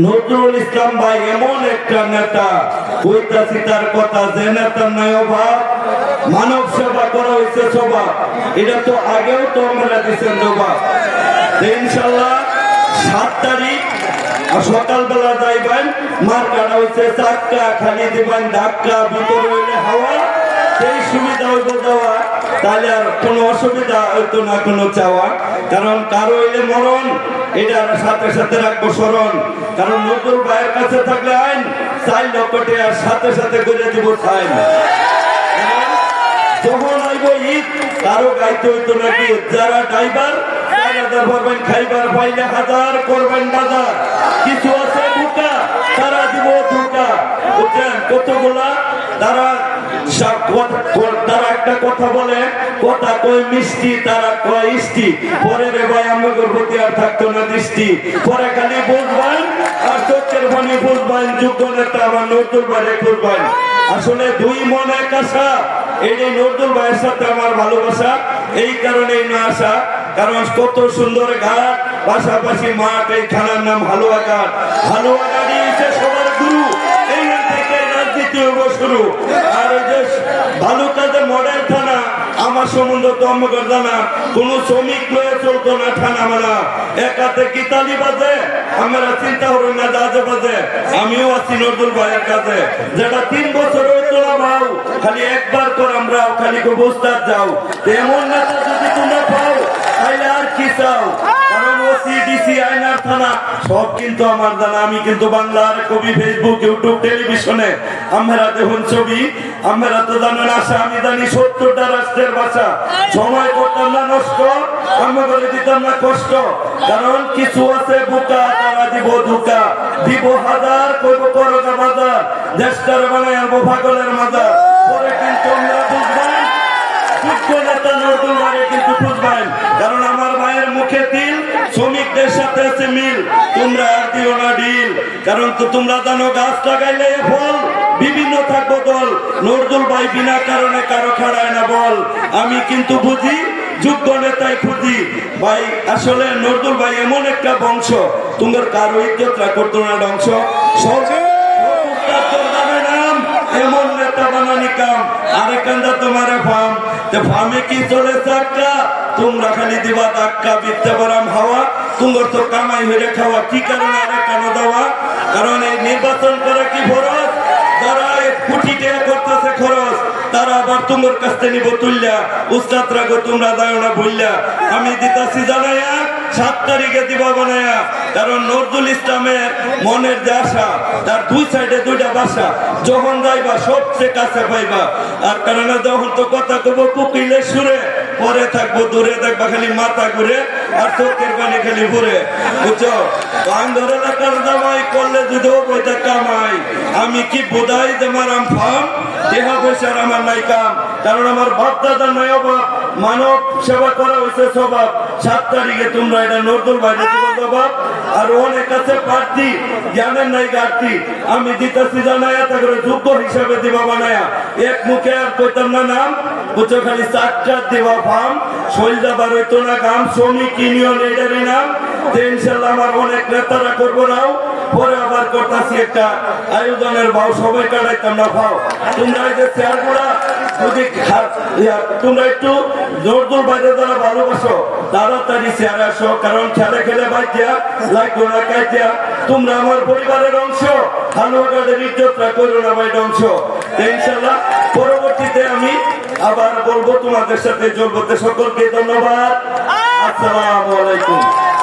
নজরুল ইসলাম ভাই এমন একটা নেতা, কইতাছি তার কথা, যে নেতার নাই অভাব, মানব সেবা করা হয়েছে সভা, এটা তো আগেও তো আমরা দিচ্ছেন জবাব। ইনশাল্লাহ 7 তারিখ সকালবেলা যাইবেন, মার কাটা হয়েছে চাক্কা, খালি দিবেন ধাক্কা, ভিতরে হইলে হাওয়া, সেই সুবিধা হইব দেওয়া, তাহলে আর কোনো অসুবিধা হইতো না কোনো চাওয়া। কারণ কারো হইলে মরণ, এটার সাথে সাথে রাখবো স্মরণ। কারণ নজরুল ভাইয়ের কাছে থাকলে আইন 4 লক্ষ টাকার সাথে সাথে করে দিব ফাইন। যখন আইব ঈদ, কারো গাইতে হইতো নাকি, যারা ড্রাইভার পারবেন খাইবার পাইলে হাজার করবেন বাজার, কিছু আছে বুকা তারা দিব ধোকা, বুঝছেন কতগুলা তারা একটা কথা বলে, কথা কয় মিষ্টি, তারা কয় ইষ্টি, পরে রে ভাই আমাদের প্রতি আর থাকতো না দৃষ্টি, পরে খালি বুঝবেন আর চোখের পানি বুঝবেন, যোগ্য নেতা আমার নজরুল ভাইরে খুঁজবেন। আসলে 2 মন এক আশা, এই নজরুল ভাইয়ের সাথে আমার ভালোবাসা, এই কারণেই না আসা। কারণ কত সুন্দর ঘাট, পাশাপাশি মাঠ, এই থানার নাম হালুয়া ঘাট। হালুয়া ঘাটই হচ্ছে সবার গুরু, এই থেকে রাজনীতি হইব শুরু। আর এই যে ভালুকাতে মডেল থানা, আমার সম্বন্ধে তো আমাদের জানা, কোন শ্রমিক লয়ে চলতো না থানা মানা, একাতে গীতালি বাজে, আমরা চিন্তা করুন না জাহাজে বাজে। আমিও আছি নজরুল ভাইয়ের কাছে, যেটা 3 বছর হইতো না ভাও, খালি একবার কর আমরা খালি বুঝতে যাও। এমন নেতা যদি তোমরা পাও, তাইলে আর কি চাও? কারণ ওসিডিসি আইনার থানা সব কিন্তু আমার জানা। আমি কিন্তু বাংলার কবি, ফেসবুক, ইউটিউব, টেলিভিশনে আমরা দেখুন ছবি, আমরা তো জানেন আশা, আমি জানি 70টা রাষ্ট্রের ভাষা, সময় করতাম না নষ্ট, আমরা করে দিতাম না কষ্ট। কারণ কিছু আছে বুকা, তারা দিব ধোকা, দিব হাজার, করবো করোনা বাজার, দেশটার বানায় আনবো পাগলের মাজার। পরে কিন্তু আমরা বুঝবেন কিন্তু বুঝবেন, কারণ আমার ভাইয়ের মুখে তিল, শ্রমিকদের সাথে আছে মিল, তোমরা আর দিও না ডিল। কারণ তো তোমরা জানো গাছ লাগাইলে ফল বিভিন্ন থাকবো দল, নজরুল ভাই বিনা কারণে কারো খাড়ায় না বল। আমি কিন্তু বুঝি যোগ্য নেতাই খুঁজি ভাই। আসলে নজরুল ভাই এমন একটা বংশ, তোমার কারো ইজ্জতরা করতো না ধ্বংস, এমন নেতা বানানি কাম। আরেকান্দা তোমার ফার্ম, ফার্মে কি চলে চাক্কা, তোমরা খালি দিবা ধাক্কা, বিদ্যে বরাম হাওয়া, তোমার তো কামাই হয়ে খাওয়া, কি কারণে আরেকানো দেওয়া? কারণ এই নির্বাচন করা কি খরচ, যারা 1 কোটি টাকা করতেছে খরচ, তারা আবার তোমার কাছ থেকে নিব তুললা, উস্তাদ রাখো তোমরা দাও না ভুললা। আমি দিতাছি জানাইয়া 7 তারিখে দিবা বানায়া, কারণ নজরুল ইসলামের মনের যে আশা, তার 2 সাইডে 2টা বাসা, যখন যাইবা সবচেয়ে কাছে পাইবা। আর কারণে যখন তো কথা কব কুকিলের সুরে, পরে থাকবো দূরে, দেখবা খালি মাথা ঘুরে আর চোখের পানি খালি ঘুরে, বুঝছো? বান্ধর এলাকার জামাই করলে যদিও বইটা কামাই, আমি কি বোধাই যে মারাম ফার্ম, দেহা পয়সার আমার নাই কাম। কারণ আমার বাপ দাদার নাই অভাব, মানব সেবা করা হয়েছে স্বভাব। 7 তারিখে তোমরা এটা নজরুল ভাইরে দিব জবাব। আর অনেক আছে প্রার্থী, জ্ঞানের নাই ঘাটতি, আমি দিতেছি জানায়া, তা করে যোগ্য হিসাবে দিবা বানায়া। এক মুখে আর কইতাম না নাম, বুঝছো, খালি 4টা দিবা ফার্ম, শৈলদা বার হইতো না কাম, শ্রমিক ইউনিয়ন এটারই নাম। ইনশাল্লাহ আমার অনেক নেতারা করবো নাও, পরে আবার করতেছি একটা আয়োজনের ভাও, সবাই কাটাইতাম না ভাও। তোমরা এই যে চেয়ারগুলা যদি তোমরা একটু নজরুল ভাইরে যারা ভালোবাসো, তাড়াতাড়ি চেয়ারে আসো, কারণ খেলে খেলে বাইতিয়া লাগবো না কাইতিয়া। তোমরা আমার পরিবারের অংশ, হালুয়াঘাটের ইজ্জতটা করো না ভাই ধ্বংস। ইনশাল্লাহ পরবর্তীতে আমি আবার বলবো, তোমাদের সাথে চলবো। সকলকে ধন্যবাদ, আসসালামু আলাইকুম।